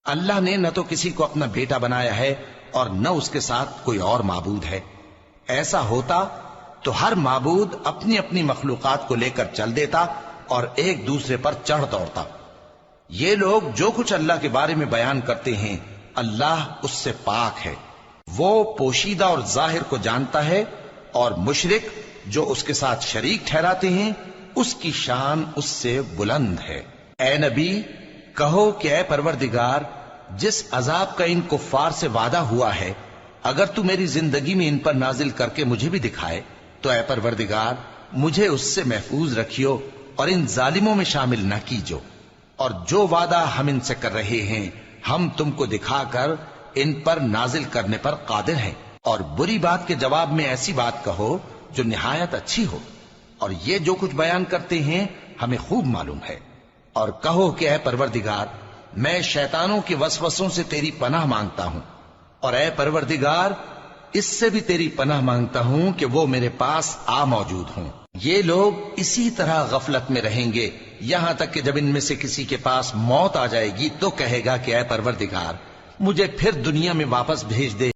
اللہ نے نہ تو کسی کو اپنا بیٹا بنایا ہے اور نہ اس کے ساتھ کوئی اور معبود ہے۔ ایسا ہوتا تو ہر معبود اپنی اپنی مخلوقات کو لے کر چل دیتا اور ایک دوسرے پر چڑھ دوڑتا۔ یہ لوگ جو کچھ اللہ کے بارے میں بیان کرتے ہیں اللہ اس سے پاک ہے، وہ پوشیدہ اور ظاہر کو جانتا ہے، اور مشرک جو اس کے ساتھ شریک ٹھہراتے ہیں اس کی شان اس سے بلند ہے۔ اے نبی کہو کہ اے پروردگار، جس عذاب کا ان کفار سے وعدہ ہوا ہے اگر تو میری زندگی میں ان پر نازل کر کے مجھے بھی دکھائے تو اے پروردگار مجھے اس سے محفوظ رکھیو اور ان ظالموں میں شامل نہ کیجو، اور جو وعدہ ہم ان سے کر رہے ہیں ہم تم کو دکھا کر ان پر نازل کرنے پر قادر ہیں۔ اور بری بات کے جواب میں ایسی بات کہو جو نہایت اچھی ہو، اور یہ جو کچھ بیان کرتے ہیں ہمیں خوب معلوم ہے۔ اور کہو کہ اے پروردگار میں شیطانوں کے وسوسوں سے تیری پناہ مانگتا ہوں، اور اے پروردگار اس سے بھی تیری پناہ مانگتا ہوں کہ وہ میرے پاس آ موجود ہوں۔ یہ لوگ اسی طرح غفلت میں رہیں گے یہاں تک کہ جب ان میں سے کسی کے پاس موت آ جائے گی تو کہے گا کہ اے پروردگار مجھے پھر دنیا میں واپس بھیج دے